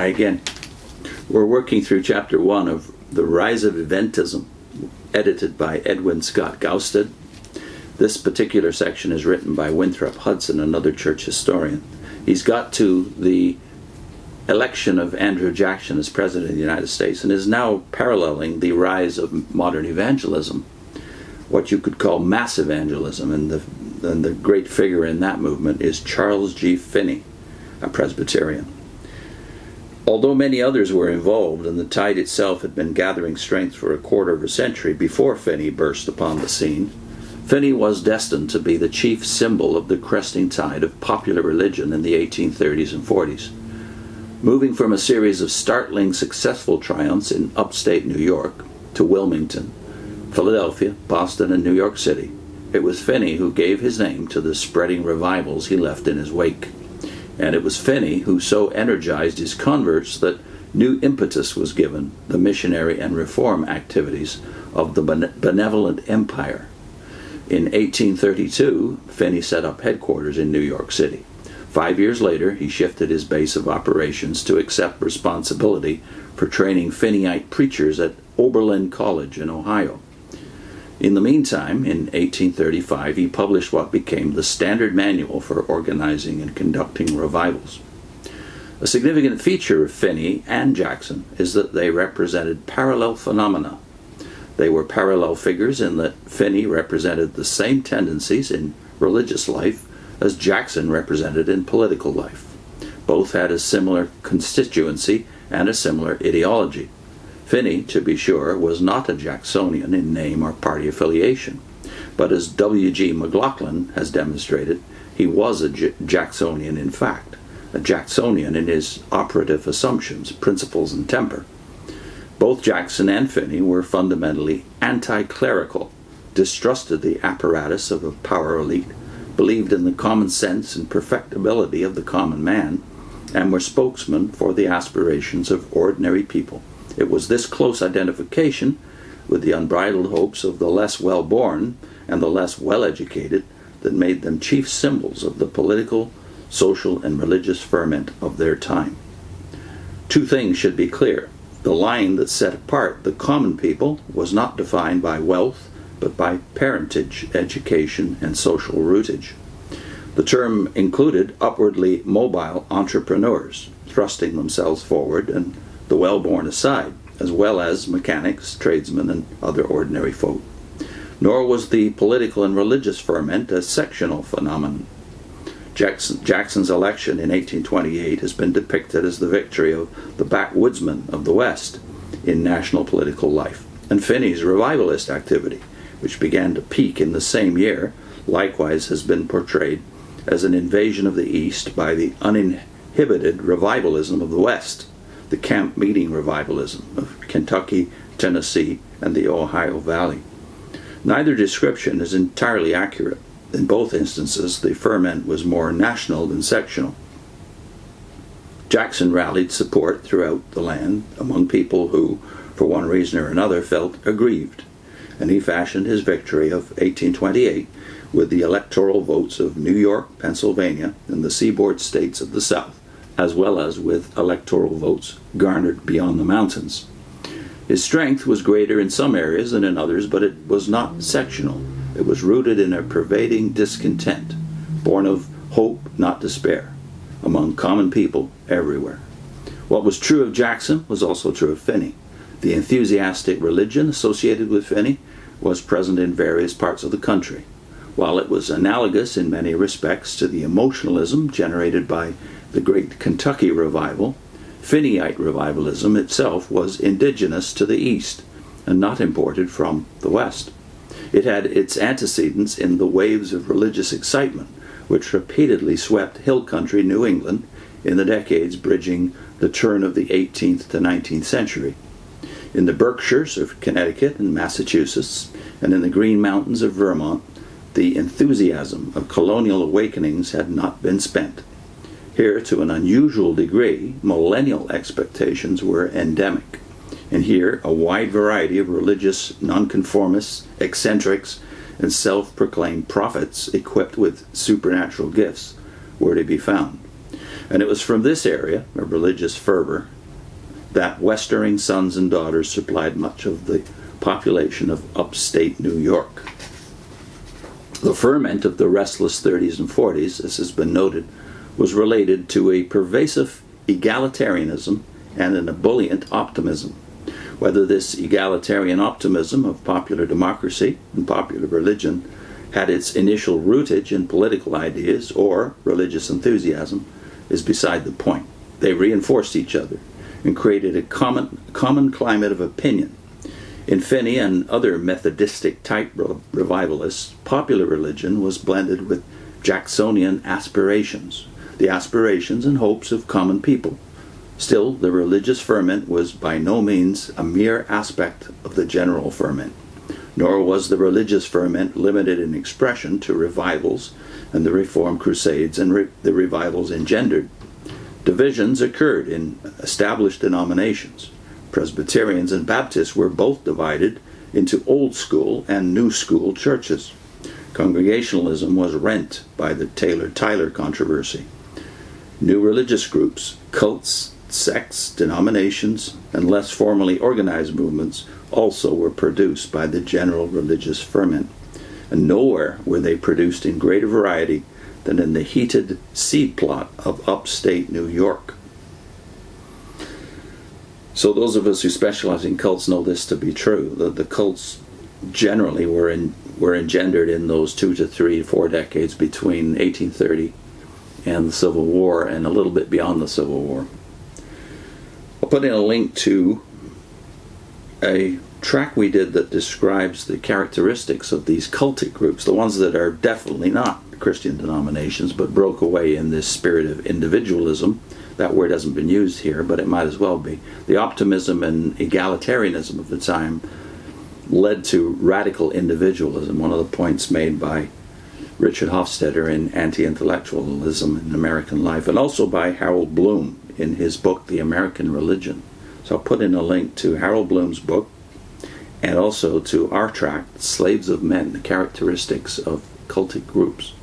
Hi again. We're working through chapter 1 of The Rise of Adventism, edited by Edwin Scott Gaustad. This particular section is written by Winthrop Hudson, another church historian. He's got to the election of Andrew Jackson as President of the United States and is now paralleling the rise of modern evangelism, what you could call mass evangelism, and the great figure in that movement is Charles G. Finney, a Presbyterian. Although many others were involved and the tide itself had been gathering strength for a quarter of a century before Finney burst upon the scene, Finney was destined to be the chief symbol of the cresting tide of popular religion in the 1830s and 40s. Moving from a series of startling successful triumphs in upstate New York to Wilmington, Philadelphia, Boston, and New York City, it was Finney who gave his name to the spreading revivals he left in his wake. And it was Finney who so energized his converts that new impetus was given the missionary and reform activities of the benevolent empire. In 1832, Finney set up headquarters in New York City. 5 years later, he shifted his base of operations to accept responsibility for training Finneyite preachers at Oberlin College in Ohio. In the meantime, in 1835, he published what became the standard manual for organizing and conducting revivals. A significant feature of Finney and Jackson is that they represented parallel phenomena. They were parallel figures in that Finney represented the same tendencies in religious life as Jackson represented in political life. Both had a similar constituency and a similar ideology. Finney, to be sure, was not a Jacksonian in name or party affiliation, but as W.G. McLaughlin has demonstrated, he was a Jacksonian in fact, a Jacksonian in his operative assumptions, principles, and temper. Both Jackson and Finney were fundamentally anti-clerical, distrusted the apparatus of a power elite, believed in the common sense and perfectibility of the common man, and were spokesmen for the aspirations of ordinary people. It was this close identification with the unbridled hopes of the less well-born and the less well-educated that made them chief symbols of the political, social, and religious ferment of their time. Two things should be clear. The line that set apart the common people was not defined by wealth, but by parentage, education, and social rootage. The term included upwardly mobile entrepreneurs, thrusting themselves forward, and the well-born aside, as well as mechanics, tradesmen, and other ordinary folk. Nor was the political and religious ferment a sectional phenomenon. Jackson's election in 1828 has been depicted as the victory of the backwoodsmen of the West in national political life, and Finney's revivalist activity, which began to peak in the same year, likewise has been portrayed as an invasion of the East by the uninhibited revivalism of the West, the camp meeting revivalism of Kentucky, Tennessee, and the Ohio Valley. Neither description is entirely accurate. In both instances, the ferment was more national than sectional. Jackson rallied support throughout the land among people who, for one reason or another, felt aggrieved, and he fashioned his victory of 1828 with the electoral votes of New York, Pennsylvania, and the seaboard states of the South, as well as with electoral votes garnered beyond the mountains. His strength was greater in some areas than in others, but it was not sectional. It was rooted in a pervading discontent, born of hope, not despair, among common people everywhere. What was true of Jackson was also true of Finney. The enthusiastic religion associated with Finney was present in various parts of the country. While it was analogous in many respects to the emotionalism generated by the great Kentucky revival, Finneyite revivalism itself was indigenous to the East and not imported from the West. It had its antecedents in the waves of religious excitement which repeatedly swept hill country New England in the decades bridging the turn of the 18th to 19th century. In the Berkshires of Connecticut and Massachusetts, and in the Green Mountains of Vermont, the enthusiasm of colonial awakenings had not been spent. Here, to an unusual degree, millennial expectations were endemic, and here a wide variety of religious nonconformists, eccentrics, and self-proclaimed prophets equipped with supernatural gifts were to be found. And it was from this area of religious fervor that Westering sons and daughters supplied much of the population of upstate New York. The ferment of the restless 30s and 40s, as has been noted, was related to a pervasive egalitarianism and an ebullient optimism. Whether this egalitarian optimism of popular democracy and popular religion had its initial rootage in political ideas or religious enthusiasm is beside the point. They reinforced each other and created a common climate of opinion. In Finney and other Methodistic type revivalists, popular religion was blended with Jacksonian aspirations, the aspirations and hopes of common people. Still, the religious ferment was by no means a mere aspect of the general ferment, nor was the religious ferment limited in expression to revivals and the Reform Crusades and the revivals engendered. Divisions occurred in established denominations. Presbyterians and Baptists were both divided into old school and new school churches. Congregationalism was rent by the Taylor-Tyler controversy. New religious groups, cults, sects, denominations, and less formally organized movements also were produced by the general religious ferment. And nowhere were they produced in greater variety than in the heated seed plot of upstate New York. So those of us who specialize in cults know this to be true. The cults generally were engendered in those 2 to 3 to 4 decades between 1830 and the Civil War, and a little bit beyond the Civil War. I'll put in a link to a track we did that describes the characteristics of these cultic groups, the ones that are definitely not Christian denominations but broke away in this spirit of individualism. That word hasn't been used here, but it might as well be. The optimism and egalitarianism of the time led to radical individualism, one of the points made by Richard Hofstadter in Anti-Intellectualism in American Life, and also by Harold Bloom in his book, The American Religion. So I'll put in a link to Harold Bloom's book and also to our tract, Slaves of Men, the Characteristics of Cultic Groups.